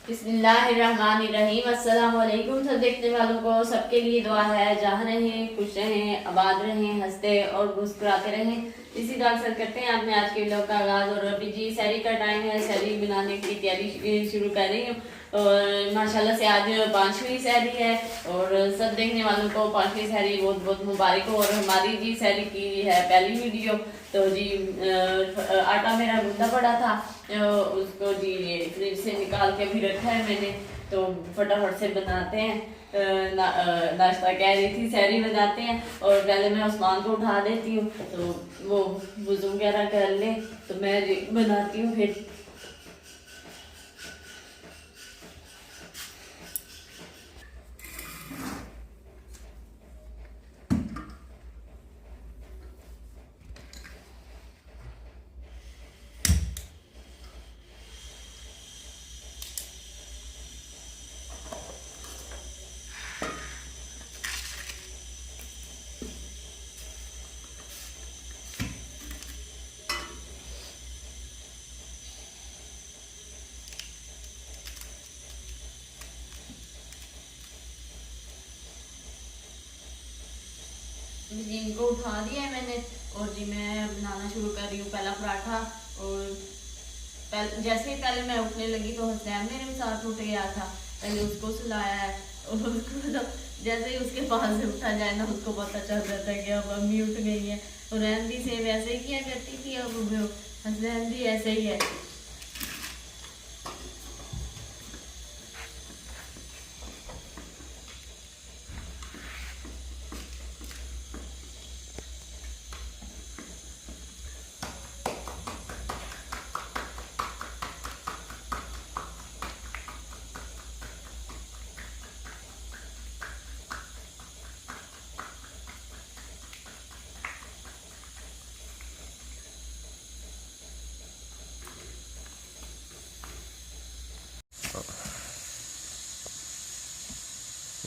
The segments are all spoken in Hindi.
बिस्मिल्लाहिर्रहमानिर्रहीम। अस्सलाम वालेकुम सब देखने वालों को, सबके लिए दुआ है, जहाँ रहें खुश रहें, आबाद रहें, हंसते और मुस्कुराते रहें। इसी दुआ से करते हैं आपने आज के व्लॉग का आगाज। और अभी जी सहरी का टाइम है, सहरी बनाने की तैयारी शुरू कर रही हूँ। और माशाल्लाह से आज 5वीं सहरी है और सब देखने वालों को 5वीं सहरी बहुत बहुत मुबारक हो। और हमारी जी सहरी की है पहली वीडियो। तो जी आटा मेरा गूंदा पड़ा था, उसको जी ये फ्रिज से निकाल के भी रखा है मैंने। तो फटाफट से बनाते हैं। नाश्ता कह रही थी सहरी बनाते हैं। और पहले मैं उस्मान को उठा देती हूँ तो वो वुज़ू वगैरह कर ले, तो मैं बनाती हूँ फिर। जी इनको उठा दिया है मैंने और जी मैं बनाना शुरू कर रही हूँ पहला पराठा। और जैसे ही पहले मैं उठने लगी तो हसनैन मेरे साथ उठ गया था। पहले उसको सुलाया है और उसको तो जैसे ही उसके पास से उठा जाए ना, उसको पता चल जाता है कि अब अम्मी उठ गई है। और रहन भी से वैसे ही किया करती थी, अब हसनैन भी ऐसे ही है।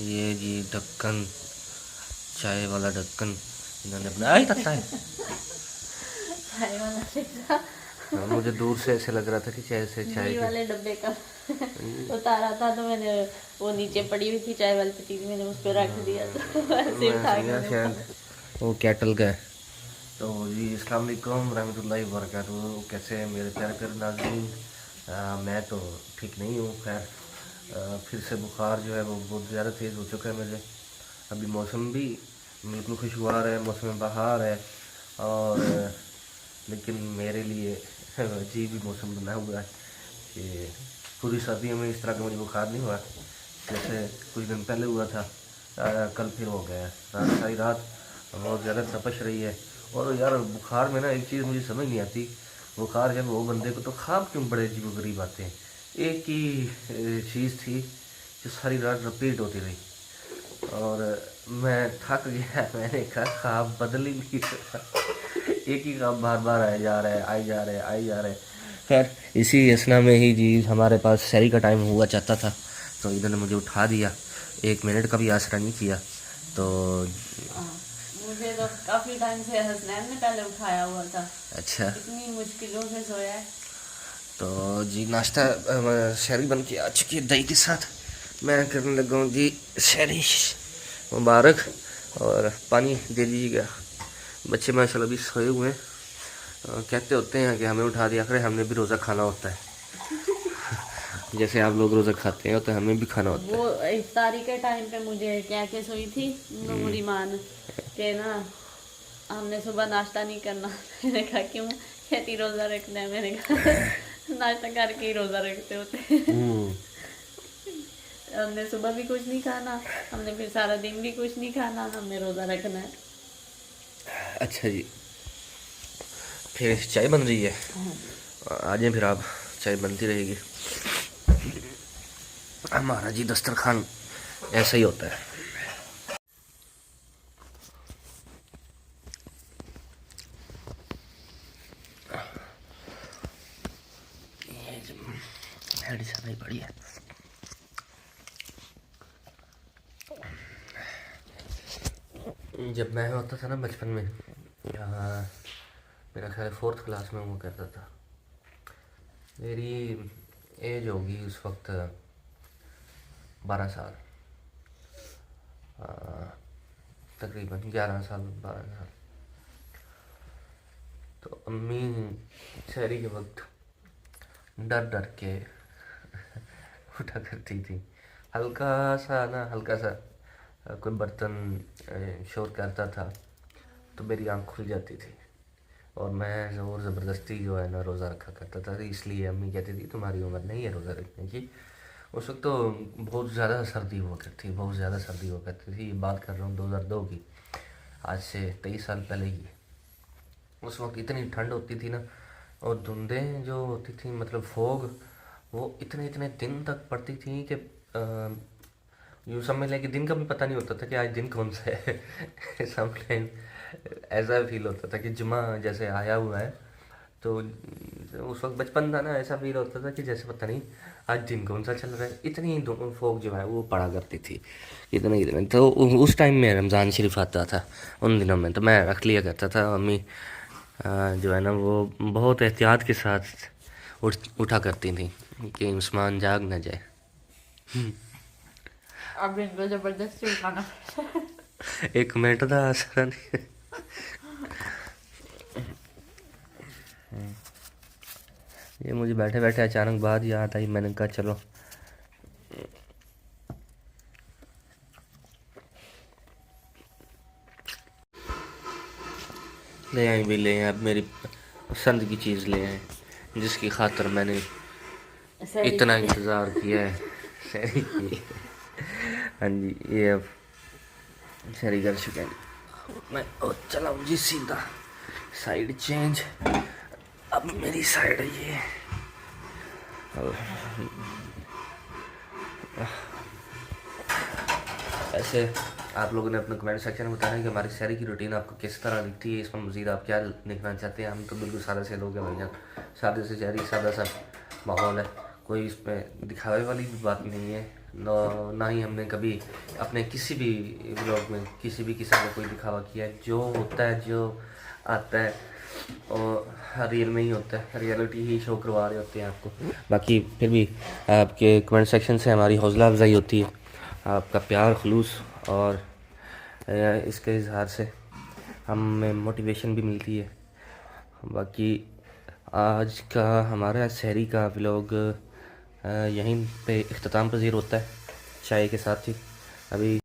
ये जी ढक्कन, चाय वाला ढक्कन इन्होंने बनाया ही लगता है। चाय वाला डिब्बा। हाँ, मुझे दूर से ऐसे लग रहा था कि चाय से चाय घी के वाले डब्बे का उतारा था तो मैंने वो नीचे पड़ी हुई थी चाय वाली पतीली, मैंने उस पर रख दिया तो ऐसे मैं उठा के समझा मैंने शायद उठाया। वो कैटल का है। तो जी अस्सलाम वालेकुम रहमतुल्लाहि व बरकातुहू। कैसे हैं मेरे प्यारे प्यारे नाज़रीन। मैं तो ठीक नहीं हूँ। खैर फिर से बुखार जो है वो बहुत ज़्यादा तेज़ हो चुका है मुझे। अभी मौसम भी बिल्कुल खुशगवार है, मौसम बहार है। और लेकिन मेरे लिए अजीब ही मौसम बना हुआ है कि पूरी सर्दियों में इस तरह का मुझे बुखार नहीं हुआ जैसे कुछ दिन पहले हुआ था। कल फिर हो गया है। सारी रात बहुत ज़्यादा तपश रही है। और यार बुखार में ना एक चीज़ मुझे समझ नहीं आती, बुखार जब हो बंदे को तो ख्वाब क्यों बड़े अजीब गरीब आते हैं। एक ही चीज़ थी जो सारी रात रिपीट होती रही और मैं थक गया। मैंने कहा ख्वाब बदल ही नहीं सकता, एक ही ख्वाब बार बार आए जा रहा है, आए जा रहे हैं, आए जा रहे हैं। खैर इसी असना में ही जी हमारे पास शहरी का टाइम हुआ चाहता था, तो इन्होंने मुझे उठा दिया। 1 मिनट का भी आसरा नहीं किया। तो मुझे तो काफी टाइम से हसनैन ने पहले उठाया हुआ था, अच्छा, इतनी मुश्किलों से सोया है। तो जी नाश्ता शहरी बन के आ चुकी है दही के साथ। मैं करने लगा हूँ जी शहरी मुबारक। और पानी दे दीजिएगा। बच्चे माशाल्लाह भी सोए हुए हैं। कहते होते हैं कि हमें उठा दिया करें, हमने भी रोज़ा खाना होता है। जैसे आप लोग रोज़ा खाते हैं तो हमें भी खाना होता वो है। इफ्तारी के टाइम पे मुझे क्या के सोई थी नूरी मान के ना, हमने सुबह नाश्ता नहीं करना। मैंने कहा क्यों, कहती रोज़ा रखना है। मैंने कहा नाश्ता करके ही रोज़ा रखते होते हैं। हम्म, हमने सुबह भी कुछ नहीं खाना, हमने फिर सारा दिन भी कुछ नहीं खाना, हमने रोज़ा रखना है। अच्छा जी। फिर चाय बन रही है, आ जाए फिर आप, चाय बनती रहेगी। हमारा जी दस्तरखान ऐसा ही होता है। हैडी सारी बड़ी है। जब मैं होता था ना बचपन में, यहाँ मेरा ख्याल 4th क्लास में हुआ करता था। मेरी एज होगी उस वक्त 12 साल, तकरीबन 11 साल 12 साल। तो अम्मी शहरी के वक्त डर डर के उठा करती थी। हल्का सा कोई बर्तन शोर करता था तो मेरी आँख खुल जाती थी और मैं ज़ोर ज़बरदस्ती जो है ना रोज़ा रखा करता था। इसलिए अम्मी कहती थी तुम्हारी उम्र नहीं है रोज़ा रखने की। उस वक्त तो बहुत ज़्यादा सर्दी हुआ करती थी, बहुत ज़्यादा सर्दी हुआ करती थी। ये बात कर रहा हूँ 2002 की, आज से 23 साल पहले की। उस वक्त इतनी ठंड होती थी ना, और धुंधें जो होती थी, मतलब फोग, वो इतने इतने दिन तक पड़ती थी कि यूँ समझ लें कि दिन का भी पता नहीं होता था कि आज दिन कौन सा है। समटाइम ऐसा फील होता था कि जुमा जैसे आया हुआ है। तो उस वक्त बचपन था ना, ऐसा फील होता था कि जैसे पता नहीं आज दिन कौन सा चल रहा है। इतनी फोग जो है वो पड़ा करती थी, इतने तो उस टाइम में रमज़ान शरीफ आता था उन दिनों में, तो मैं रख लिया करता था। मम्मी जो है ना वो बहुत एहतियात के साथ उठा करती थी कि उस्मान जाग ना जाए। अब इनको जबरदस्ती उठाना एक मिनट था असर नहीं। ये मुझे बैठे बैठे अचानक बात याद आई, मैंने कहा चलो ले आए भी ले आए। अब मेरी पसंद की चीज़ ले आए जिसकी खातर मैंने इतना इंतज़ार किया है। शहरी की, हाँ जी, ये अब शहरी कर चुके हैं। मैं चलाऊँ जी सीधा, साइड चेंज। अब मेरी साइड है ये। ऐसे आप लोगों ने अपने कमेंट सेक्शन में बताना है कि हमारी शहरी की रूटीन आपको किस तरह दिखती है, इसमें मज़ीद आप क्या देखना चाहते हैं। हम तो बिल्कुल सादा से लोग हैं भैया, सादे से शहरी, सादा सा माहौल है, कोई इसमें दिखावे वाली भी बात नहीं है। ना ही हमने कभी अपने किसी भी व्लॉग में किसी भी किस्म का कोई दिखावा किया है। जो होता है, जो आता है, और रियल में ही होता है, रियलिटी ही शो करवा रहे होते हैं आपको। बाकी फिर भी आपके कमेंट सेक्शन से हमारी हौसला अफजाई होती है, आपका प्यार, खलूस और इसके इजहार से हमें मोटिवेशन भी मिलती है। बाकी आज का हमारा शहरी का व्लॉग यहीं पे इख्तिताम पज़ीर होता है, चाय के साथ ही। अभी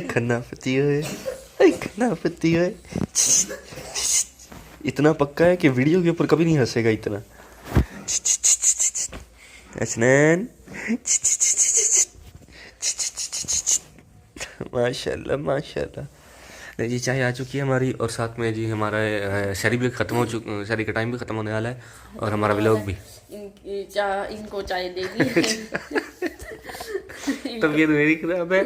खन्ना पति है, खन्ना पति है। इतना पक्का है कि वीडियो के ऊपर कभी नहीं हंसेगा इतना। हसनैन, माशाल्लाह माशाल्लाह। जी चाय आ चुकी है हमारी, और साथ में जी हमारा शहरी भी ख़त्म हो चुका, शहरी का टाइम भी ख़त्म होने वाला है, और हमारा व्लॉग भी। इनको चाय दे दी। तबीयत मेरी खराब है,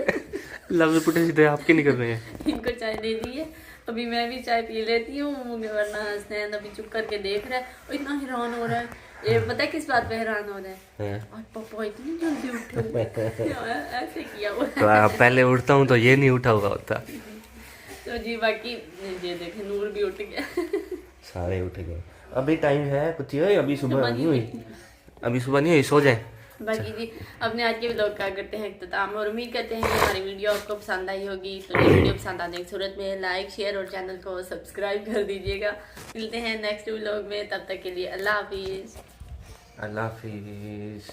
लफ्ज़ पुटे सीधे आपके निकल रहे हैं। इनको चाय दे दी है, अभी मैं भी चाय पी लेती हूँ, वरना हसनैन अभी चुप करके देख रहा है और इतना हैरान हो रहा है। ये पता है किस बात पे हैरान हो रहा है? और पापा इतनी जल्दी उठे, ऐसे किया हुआ है। तो पहले उठता हूँ तो ये नहीं उठा हुआ होता। तो जी बाकी ये देखे नूर भी उठ गया। सारे उठ गए। अभी टाइम है कुछ, अभी सुबह नहीं हुई, अभी सुबह नहीं हुई, सो जाए। बाकी जी अपने आज के व्लॉग का करते हैं इख्तिताम, और उम्मीद करते हैं कि हमारी वीडियो आपको पसंद आई होगी। तो वीडियो पसंद आने की सूरत में लाइक, शेयर और चैनल को सब्सक्राइब कर दीजिएगा। मिलते हैं नेक्स्ट व्लॉग में, तब तक के लिए अल्लाह हाफिज़। अल्लाह हाफिज़।